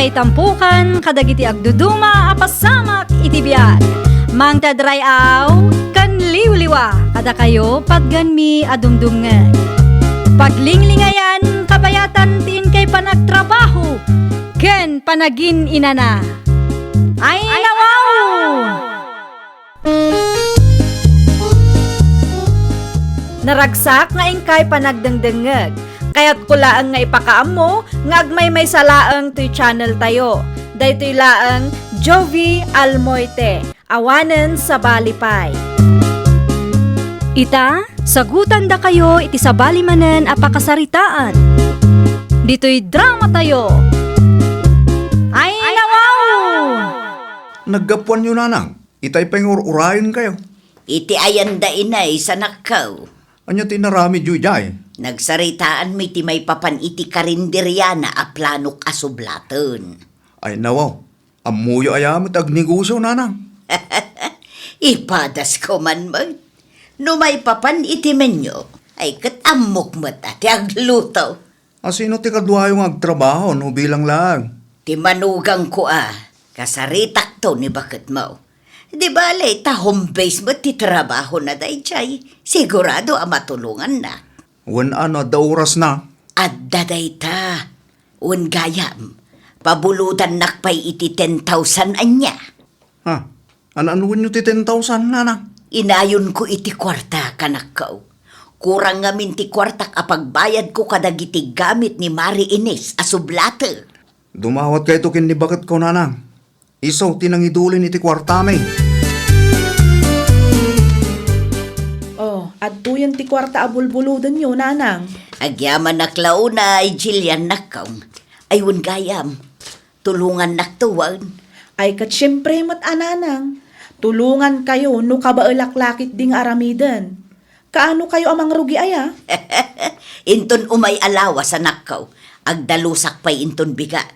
kay tampukan, kadagiti agduduma, apasamak itibiyag. Mang tadray aw, kan liwliwa, kada kayo padganmi adumdumngan. Paglinglingayan, kabayatan tin kay panagtrabaho, ken panagin inana. Ay nawaw! Naragsak nga ingkay panagdengdengeg. Kaya't kulaang nga ipakaam mo, nga agmay salaang to'y channel tayo. Daytoy laang Jovi Almoite, awanen sa balipay. Ita, sagutan da kayo iti sa balimanen apakasaritaan. Dito'y drama tayo. Ay nawaw! Naggapuan yun, nanang. Itay pang-urayin kayo. Iti ayanda inay sa nakaw. Anya tinarami jujay. Nagsaritaan mi ti may papan iti karinderya na aplanok asublaten. Ay nawaw, amuyo ayamot ag negosyo, nanang. Ipadas ko man mag. No may papan iti menyo, ay katamok mat ati agluto. Asino ti kadwayong agtrabaho no bilang lang. Ti manugang ko kasaritak to ni bakit mo. Di bale, ta home base mo ti trabaho na dayjay. Sigurado matulungan na. Wan ano, da oras na. At daday ta. Un gayam. Pabulutan nakpay iti 10,000 anya. Ha? Ano nyo ti 10,000, nanang? Inayon ko iti kwarta kanakaw. Kurang ngamin ti kwartak apagbayad ko kadagiti gamit ni Mari Ines asublate. Dumawat kayo to kin ni bakit ko, nanang. Isaw tinangidulin iti kwartame. Oh, adto yan ti kwarta abulbuludan nyo, nanang. Agyaman naklauna ay Jillian nakaw. Ayun gayam. Tulungan naktuwan. Ay kat syempre mat ananang. Tulungan kayo no kabaalaklakit ding aramidan. Kaano kayo amang rugi aya? Inton umay alawa sa nakaw. Agdalusak pa'y inton bigat.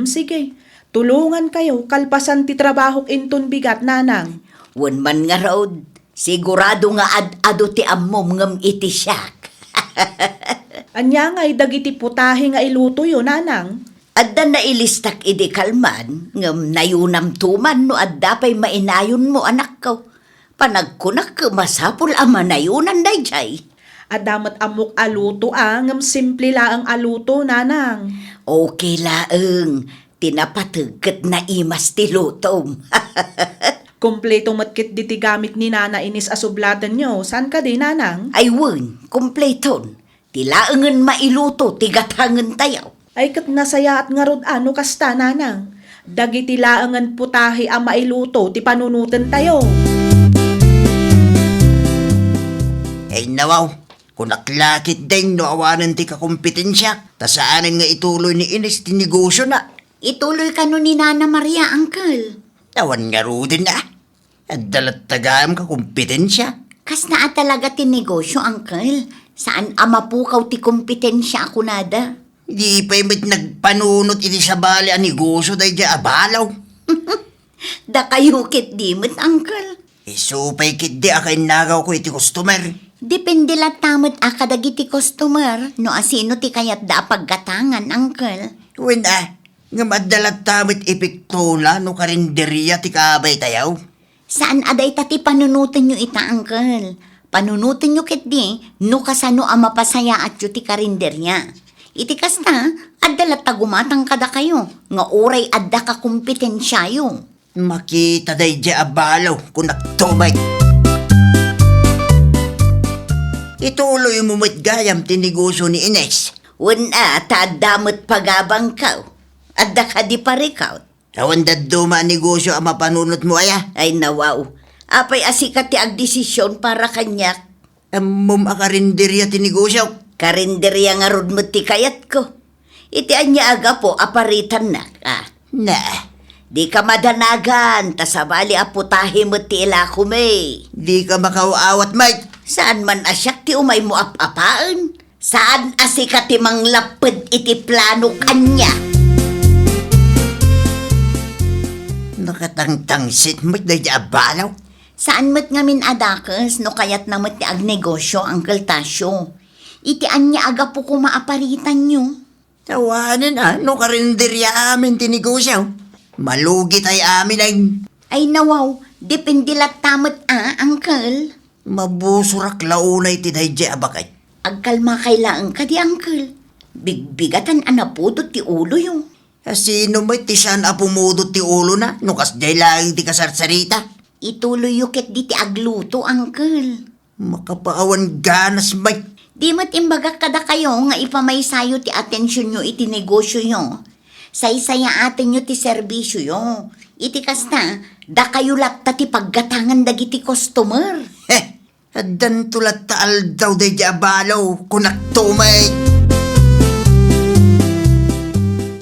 Sige. Tulungan kayo kalpasan ti trabahok inton bigat, nanang. Wan man nga raod. Sigurado nga ado ti ammom ngam iti siyak. Anya nga'y dagiti putahe nga iluto yun, nanang. Adda na ilistak idi kalman, ngam nayunam tuman no adda pa'y mainayon mo anak ko. Panagkunak masapul ama nayunan dayjay. Adamat amok aluto ngam simple laang aluto, nanang. Okay laeng, tinapatagkat na imas ti lutom. Kompleto matkit diti gamit ni Nana Inis asublatan nyo. San ka di, nanang? Ay wun, kumpleton. Tilaengen mailuto, tigatangen tayaw. Ay kat nasaya at nga rod ano kasta, nanang. Dagiti laangan putahe ang mailuto, ti panunutan tayo. Ay nawaw, kung naklakit din no awanan ti kakompetensya, ta saanin nga ituloy ni Ines ti negosyo na. Ituloy ka no ni Nana Maria, Uncle. Tawan nga rudin na. At dalat tagaam kakompetensya. Kas naa talaga ti negosyo, Uncle. Saan ama pukaw ti kompetensya ako nada? Di pa'y mit nagpanunot iti sa bali ang negosyo dahi di abalaw. Da kayo kit dimit, Uncle. Isupay kit di akay nagaw ko iti customer. Depende la tamad akadagiti customer, no asino ti kayat da paggatangan, Uncle. When nga madalat tamit ipiktola no karinderya ti kabay tayaw. Saan aday tati panunutin nyo ita, Uncle? Panunutin nyo kit di, no kasano ang mapasaya at yu ti karinderya. Iti kasta, adda tagumatang kada kayo, nga oray adda ka kompetensya yung. Makita dahi di abalaw kung nagtumay. Ituloy mo mo't gayam ti negosyo ni Ines. Wala, tadamot pagabang kaw. Adda ka di parikaw. Tawan daduma negosyo ang mapanunot mo aya. Ay nawaw, apay asikat ti agdesisyon para kanyak. Amom akarinderya ti negosyo. Karinderya nga rod mo ti kayat ko. Iti anya aga po aparitan na. Na, Di ka madanagan, tasabali aputahe mo ti ila kume. di ka makawaawat, Mike. Saan man asyak ti umay mo apapaan? Saan asikat ti manglapid iti plano kanya? Nakatangtangsit mo't dahi abalaw. Saan mo't ngamin adakas no kayat na mo't ti agnegosyo, Uncle Tasyo? Iti anya aga po kumaaparitan nyo. Tawanan no karinderya amin tinegosyo. Malugi tayo amin ay Ay nawaw, depende lat tamat Uncle. mabusurak launay tiday di abakay. Agkalma kailangan ka di, Uncle. Bigbigatan anapudot ti ulo yung. Sino may tisan apumudot ti ulo na? Nukas day lang ti kasarsarita. Ituloy yukit di ti agluto, Uncle. Makapaawan ganas may. Di matimbaga kada kayo nga ipamaysayo ti atensyon nyo iti negosyo nyo. Saysaya atin nyo ti serbisyo nyo. Iti kasta, da kayo latta ti paggatangan dagiti customer. Adan tulat taal daw day di abalaw kunaktumay.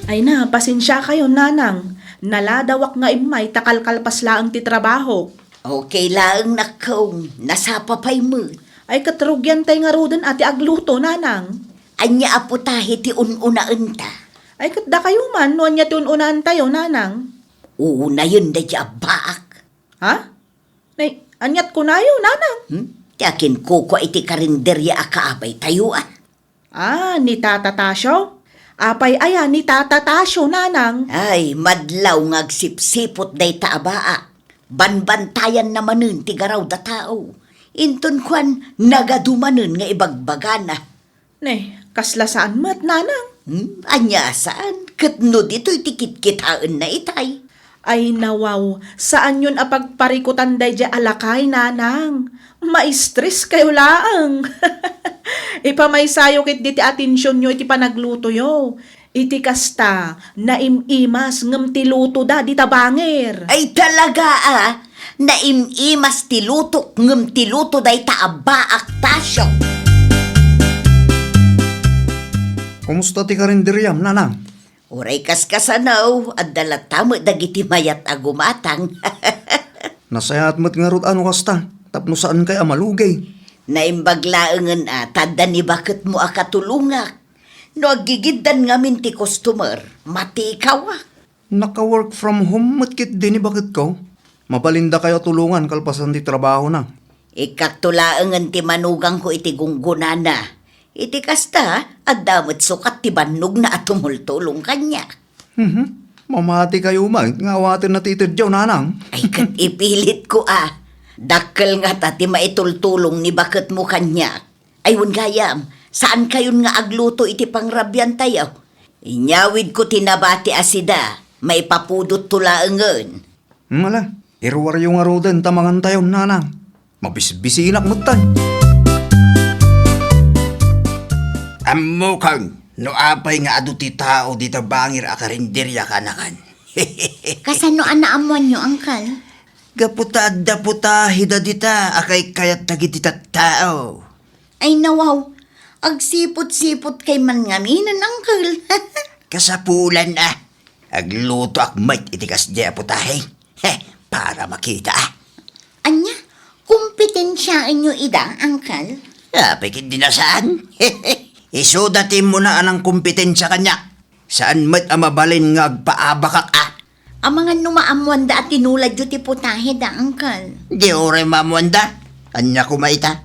Ay na, pasensya kayo, nanang. Naladawak nga imay takalkalpas laang ti trabaho. Okay lang nakaw, nasapapay mo. Ay katrugyan tay nga roden ati agluto, nanang. Anya aputahe ti ununaan ta. Ay katda kayo man, no anya tinunahan tayo, nanang. Una yun da di abaak. Ha? Nay, anyat ko na yun, nanang. Ti akin kuko iti karinderya akaabay tayo Ni Tata Tasyo? Apay aya ni Tata Tasyo, nanang. Ay, madlaw ngagsipsipot day taabaa. Banbantayan namanin ti garaw da tao. Inton kwan nagadumanin nga ibagbagana. Nay, kasla saan mat, nanang? Anya saan? Katno dito'y tikit-kitaan na itay. Ay nawaw, saan yun apagparikutan day di alakay, nanang? Maistres kayo laang. Ipamaysayo kit di ti atensyon nyo iti panagluto yo. Iti kasta, naimimas ngem ti luto da di tabangir. Ay talaga naimimas ti luto ngem ti luto day taabaak tasyo. Kumusta ti karinderyam, nanang? Uray kaskasanaw, at dalatamo dagiti mayat agumatang. Nasayat mo't nga rot ano kasta, tapno saan kay amalugay. Naimbaglaangan tada ni bakit mo akatulungak. No agigiddan nga min ti customer, mati ikaw Naka-work from home mo't kit din bakit ko? Mabalinda kayo tulungan kalpasan ti trabaho na. Ikaktulaangan ti manugang ko iti gunggunana. Iti kasta, at damot sukat ti bannog na at tumultulong kanya. Mamati kayo mag, ngawatin na titidyaw, nanang. Ay kat ipilit ko Dakkel nga tati maitultulong ni bakit mo kanya. Ayun gayam, saan kayon nga agluto iti pangrabyan tayo? Inyawid ko tinabati asida, maipapudot tulaangan. Mala, irwaryo nga roden tamangan tayo, nanang. Mabisbisinak mo tan. Ammo kang, no apay nga adu ti tao di tabangir akarinderya kanakan. Kasano anaamuan nyo, Uncle? Gaputa hida dita akay kayat tagi dita tao. Ay nawaw, agsipot-sipot kay man ngaminan, Uncle. Kasapulan agluto akmat itikas di aputahe. Para makita Anya, kumpetensyaan nyo ida, Uncle? Pikit din na saan? Isudatin mo na anang kompetensya kanya. Saan mat amabalin nga agpaabakak Ang mga numaamuan da at tinulad yu ti putahe da, Uncle. Di oray mamuanda. Anya kumaita.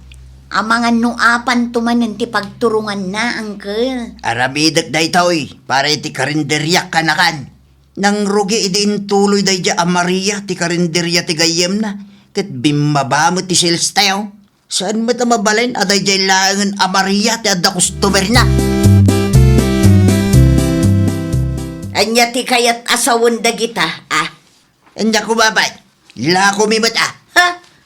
Ang mga nuapan tumanin ti pagturungan na, Uncle. Arabidak day taoy, para iti karinderya kanakan. Nang rugi idin tuloy day ja Maria ti karinderya ti gayem na. Kat bimabamo ti sales tayo. Saan mo mabalin aday jay langan Maria ti adda customer na. Anya ti kayat asawon da kita, Anya kumabay. La kumimat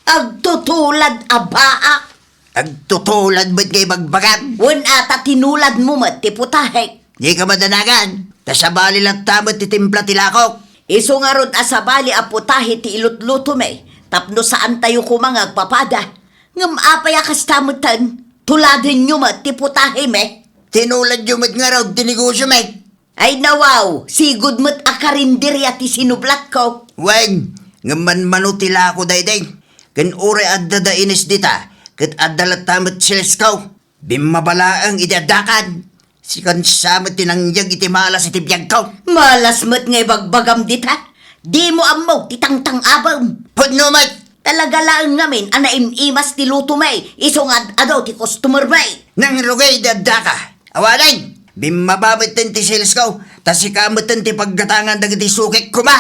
Agtutulad abaak. Agtutulad ba't kay bagbagam? Wan ata tinulad mo mat ti putahe. Di ka madanagan. Tasabali lang tamot ti timpla tilakok. Iso nga rod asabali a putahe ti ilutluto me. Tapno saan tayo kumangag papada. Ngam apaya kastamutan. Tuladin nyo mat ti putahe me. Tinulad yung mat nga raw tinegosyo may. Ay nawaw, sigud mo't akarinderya ti sinublat ko. Wen, ngaman manutila ko dayday. Kan ure adda da inis dita. Kat adda tamot sales ko. Bimabalaang idadakan. Sikan samot tinangyag iti malas iti biyag ko. Malas mo't ngay bagbagam dita. Di mo amaw ti tangtang abam. Pudno mat. Talaga lang ngamin, anaim-imas ti luto may. Isong adaw ti customer may. Nang rugay dadaka. Awaday. Bimabamit ti sales ko, tas ikamot ti paggatangan dagiti sukik kuma.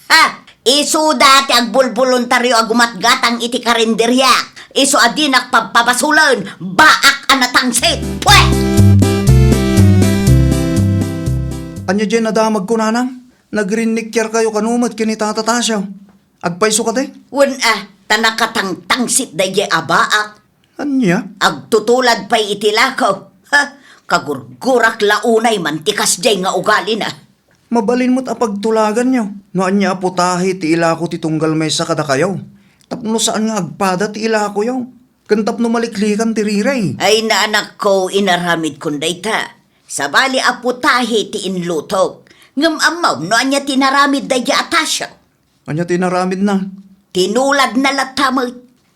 Ha! Isu dati ag bulboluntaryo ag umatgatang iti karinderya. Isu adinak pagpapasulan, baak anatangsit. Pwe! Anya dyan nadamag ko, Nanang? Nagrinikyer kayo kanumot kinitatatasyaw. Agpaiso ka de? Tanakatang tangsit da ye abaak. Anya? Agtutulad pa'y itilakaw. Ha! Kagurgurak launay mantikas jay nga ugali na. Mabalin mo't apagtulagan nyo. No anya aputahi ti ila ko ti tunggal may sa kada kayaw. Tapno saan nga agpada ti ila ko yaw. Kantap no maliklikan ti riray. Ay na anak ko inaramid kunday ta. Sabali aputahi ti inlutog. Ngam amaw no anya tinaramid da ya atasya. Anya tinaramid na. Tinulad na latamag.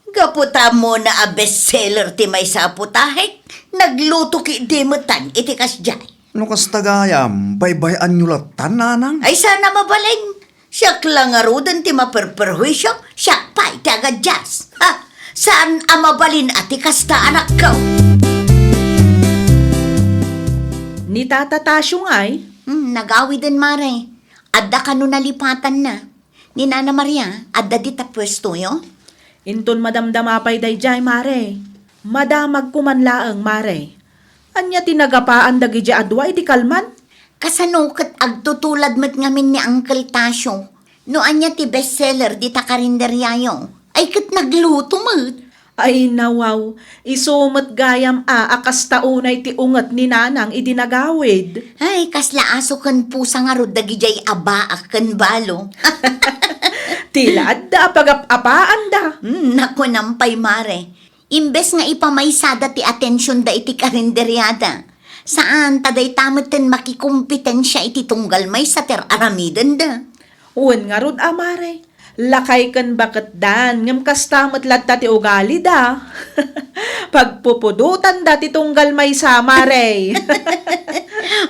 Gaputa mo na a bestseller ti may sa aputahi. Nagluto ki demutan iti kasjay. No kas tagayam, baybayan nyo latan, Nanang. Ay sana mabaling. Siyak lang nga rudan ti maperperwisyo. Siyak pa iti agadjas. Ha? Saan amabalin ati kasta anak ko? Ni Tata Tasyo ay, Nagawi din mare. Adda ka no nalipatan na. Ni Nana Maria, adda di ta pwesto yo. inton madamdamapay dayjay mare. Madamag kumanlaang mare. Anya tinagapaan dagi di adwa iti kalman? Kasano kat agtutulad met ngamin ni Uncle Tasyo. No anya ti bestseller di ta karinderya yo. Ay kat nagluto met. Ay nawaw, isumat gayam akas taunay ti ungat ni Nanang idinagawid. Ay kasla aso kan pusa nga rod dagi jay abaak kan balo. Tila adda pagapapaan da. Naku nampay mare. Imbes nga ipamaysada ti atensyon da iti karinderyada. Saan taday tamutin makikumpetensya iti tunggal may sa ter aramiden da. Uwan nga rod amare. Lakay kan bakit dan, ngam kastamat latta ti ugali da. Pagpupudutan da ti tunggal may samare.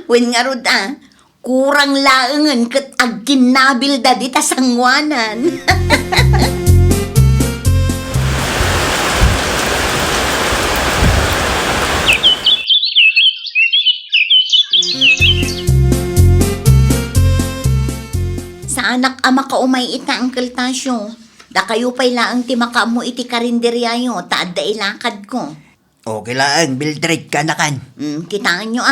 Wen nga rod kurang laengan ket agkinabil da di ta sangwanan. Sa anak ama ka umay ita Uncle Tasyo. Da kayo pa'y laang ti makamu iti karinderyayo, taad da ilakad ko. Okay lang, Mildred ka na kan. Kitaan nyo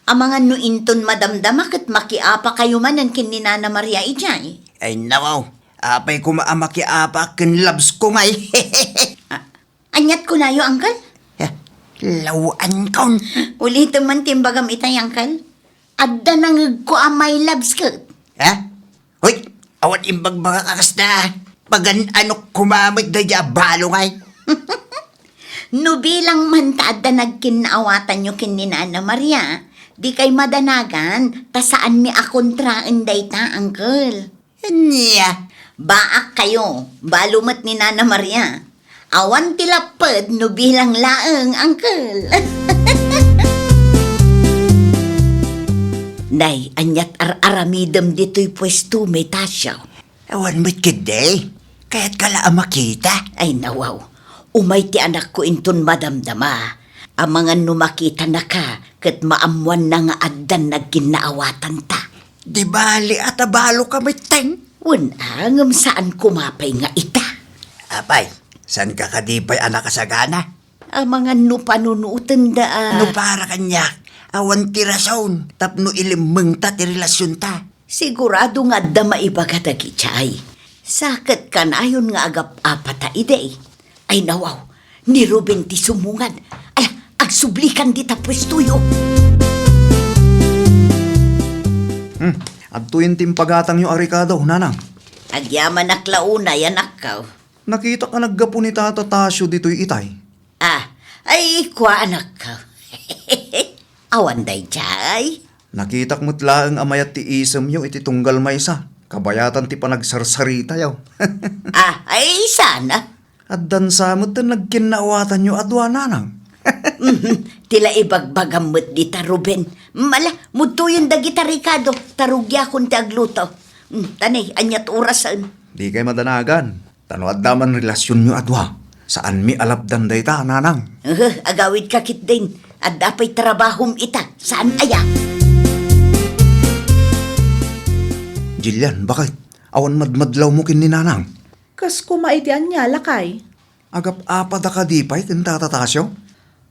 Amangan no inton madamdama kat makiapa kayo man ang kininana Maria ijay. Ay nawaw, apay kumaamaki apa ken labs ko ngay. Anyat ko na yo, Uncle. Lawan kaun. Ulit man timbagam itay, Uncle. Adda nangag ko amay labs kat. Ha? Hoy, awan imbag mga kakas na. Pagan ano kumamit na dya balo ngay. No bilang man taadda nagkinaawatan nyo kininana Maria, di kay madanagan, ta saan mi akontraan day ta, Uncle. Niya. Baak kayo, balumat ni Nana Maria. Awan tilapad no bilang laeng, Uncle. Nay, anyat aramidam dito'y pwesto may tasyaw. Awan mo't kide. Kaya't kala makita. Ay nawaw, umay ti anak ko inton madamdama. Amangan no makita na ka, kat maamuan na nga addan nagkinaawatan ta. Di bali at abalo ka may teng. Unangam saan kumapay nga ita. Apay, san ka kadipay anak kasagana? Amangan no panunutan da. No para kanya, awan tirason, tapno ilimeng ta ti relasyon ta. Sigurado nga da maibaga dagi chay. Sakit ka na ayon nga agap apata ide. Ay nawaw, ni Ruben ti sumungan. Ay, agsublikan di ta pwestuyo. Adtuin timpagatang nyo arikado, Nanang. Agyaman naklauna yan akaw. Nakita ka naggapo ni Tata Tasyo dito'y itay. Ay kwa anak ka. Awan day chay. Nakitak mo't laang amayat ti isam nyo iti tunggal maysa. Kabayatan ti panagsarsarita yaw. Ay sana. At dansamot na nagkinaawatan nyo adwa, Nanang. Tila ibagbagamot di ta Ruben. Mala, muto yung dagi ta Ricardo. Tarugya kung ti agluto. Tanay, anyat orasan. Di kay madanagan. Tano at daman relasyon nyo adwa. Saan mi alapdan day ta, Nanang? Agawid kakit din. At dapay trabahom ita. Saan aya? Jillian, bakit? Awan madmadlaw mo kin ni nanang. Kas kumaitian niya, lakay. Agap apada ka di pa'y kin tatatasyo?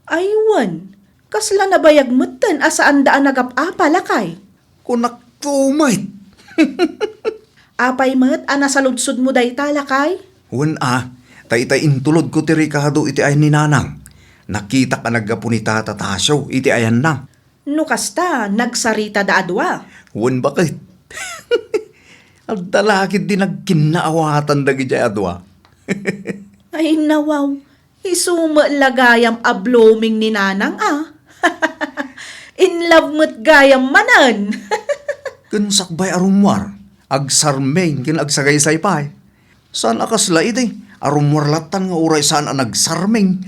Aywan, kasla nabayag mutan asaan daan nagap-apa, lakay. Kunak tumait. Apay met, ana sa ludsud mo dayta, lakay. Wan tay intulod ko ti Ricardo iti ay ni nanang. Nakita ka naggapo ni tatatasyo, iti ayan na. No kasta, nagsarita da adwa. Wan bakit? Ang dalakit din nagkinaawatan dagi jay adwa. Ay nawaw, isuma lagayam a blooming ni nanang In love mo't gayam manan. Kansakbay arumwar, agsarmeng kin agsagaysay pa'y. Saan akasla iti? Arumwarlatan nga uray saan ang nagsarmeng.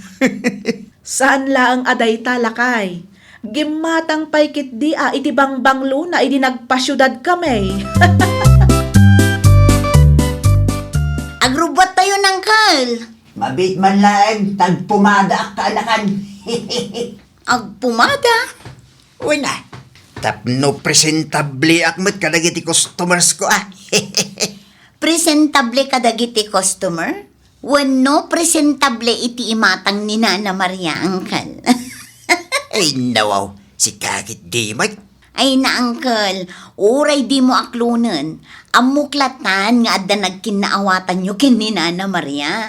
Saan laang aday talakay? Gimatang paykit di iti bangbanglo na idi nagpasyudad kami. Agrubot tayo ng kal. Mabit man lang, tagpumada ka anakan. Agpumada. Una, tapno presentable akmat kadagiti customers ko Presentable ka dagiti customer? Wano presentable iti imatang ni Nana Maria, Uncle. Ay nawaw, si kakit di mat. Ay na, Uncle, uray di mo aklunan. Amuklatan nga adda nagkinaawatan nyo kin ni Nana Maria.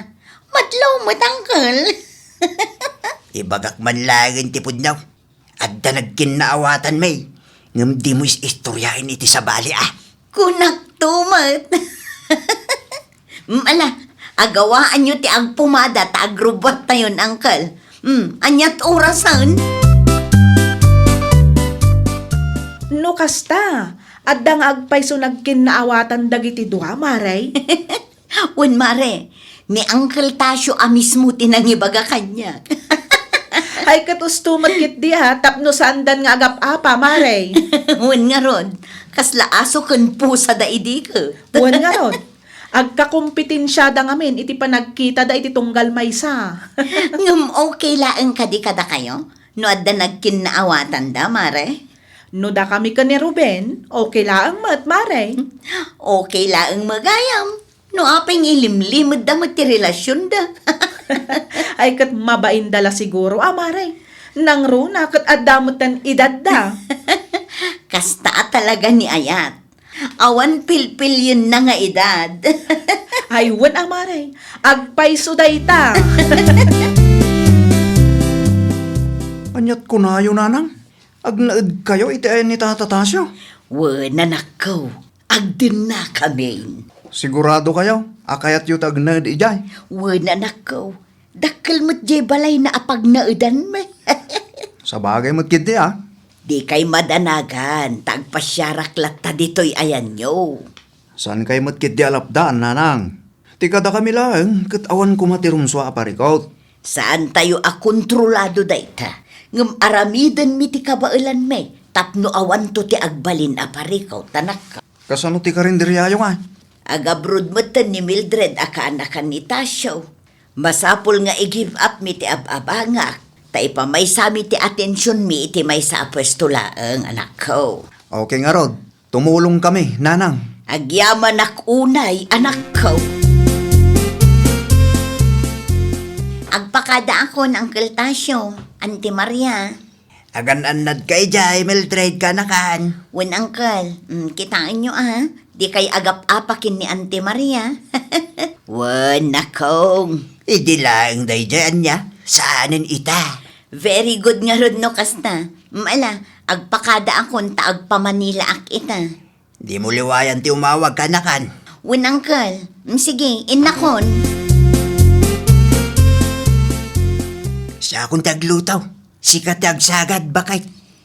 Matlaw mo't, Uncle. Ibagak man lagin tipod naw. Adda nagkinaawatan may. Ngam di mo istoryahin iti sa bali Kunak tumat. Ala, agawaan nyo ti agpumada ta agrubot tayon, Uncle. Anyat orasan? No kasta, adda nga agpayso nagkinaawatan dagiti duha, maray. Wen mare, ni Uncle Tasyo mismo tinangibaga kanya. Ay katustumat kit di tapno sandan nga agap-apa, maray. Wen nga ron, kasla aso ken pusa da idi ko. Buwan nga ron. Agkakumpetensya da ngamin, iti panagkita da iti tunggal maysa. Ngum okay laeng kadi kada kayo? No adda nagkinaawatan da, mare? No da kami ka ni Ruben, okay laang mat, maray. Okay laeng magayam. No apeng ilimlimod da mo ti relasyon da. Ay kat mabain dala siguro, maray. Nang runa, kat adamutan edad da. Kasta talaga ni Ayat. Awan pilpil yun na nga edad. Ay wan, maray. Agpayso dayta. Anyat ko na yun, nanang. Agnaid kayo iti ay ni tatatasyo. Wana nakaw, agdin na kami. Sigurado kayo, akayat yu agnaid ijay. Wana nakaw, dakkel mo't jay balay na apag naudan me. Sa bagay mo't kiti Di kay madanagan, tagpasyarak latta dito'y ayan nyo. Saan kayo mo't kiti alapdaan, nanang? Tikada kami lang, kat awan kumatirumswa aparikot. Saan tayo akontrolado dayta? Ngam aramidan mi ti kabailan me, tapno awan to ti agbalin aparikaw, tanak ka. Kasano ti karinderyayo nga? Agabrod mo ni Mildred akaanakan ni Tasyo. Masapul nga i-give up mi ti ababangak. Ta ipamay sami ti atensyon mi iti may sa apostolaang anak ko. Okay nga rod, tumulong kami, nanang. Agyaman unay anak ko. Agpakada ako ng Uncle Tasyo, Auntie Maria. Agan-anad kay jay, Mildred ka nakan. Wen Uncle, kitaan nyo di kay agap-apakin ni Auntie Maria. Wen nakong. Idi lang day dyan niya. Saanin ita? Very good nga rod no kasta. Ala, agpakada akon ta agpamanila ak ita. Di mo liwayan ti umawag ka nakan. Wen Uncle, sige, inakon. Sa akong taglutaw, sikat agsagad bakit?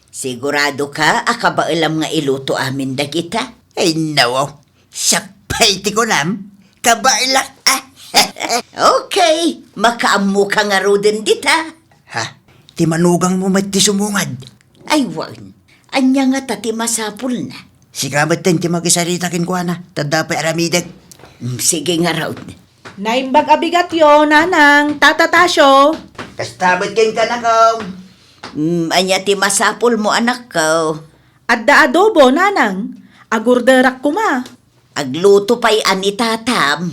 Sigurado ka, akabailam nga iluto amin da kita? Ay nawaw, sapay ti ko nam, kabailak Okay, makaamu ka nga rodin dita. Ha? Ti manugang mo mat ti sumungad. Ay wan, anya nga tati masapul na. Sikamat din ti magisarita kin ko na, tadapay aramidag. Sige nga raud. Naimbag abigat yo, nanang, tatatasyo. Kastabot kin ka na kong. Anya ti masapul mo anak ko. Adda adobo, nanang. Agurderak kuma. Agluto pa'y anitatam.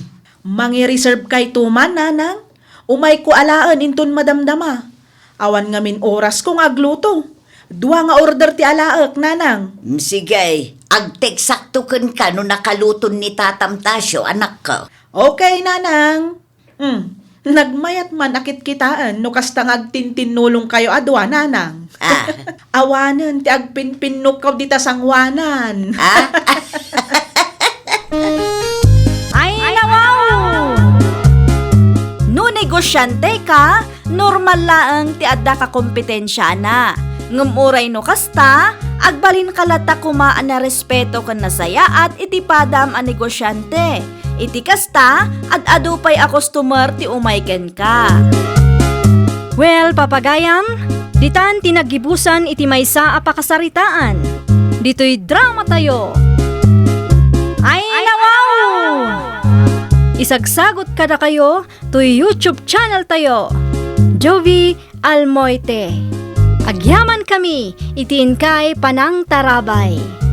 Mangi-reserve kay tuman, nanang. Umay ko alaan inton madamdama. Awan ngamin oras kong agluto. Dua nga order ti alaak, nanang. Sige, agteksakto ka no nakaluton ni tatam Tasyo anak ko. Okay, nanang. Nagmayat man akit kitaan no kastang agtintinulong kayo adwa, nanang. Ah. Awanan ti agpinpinok kaw dita sangwanan. Ay, nawaw! No negosyante ka, normal laang ti adda ka kompetensya na. Ngumuray no kasta, agbalin kalata kumaan na respeto kan nasaya at itipadam a negosyante. Iti kasta, ad-ado pa'y a customer ti umayken ka. Well, papagayam, ditan tinagibusan iti maysa a pakasaritaan. Dito'y drama tayo. Ay, nawaw! Isagsagot kada kayo to YouTube channel tayo. Jovi Almoite. Agyaman kami, itiin kay Panang Tarabay.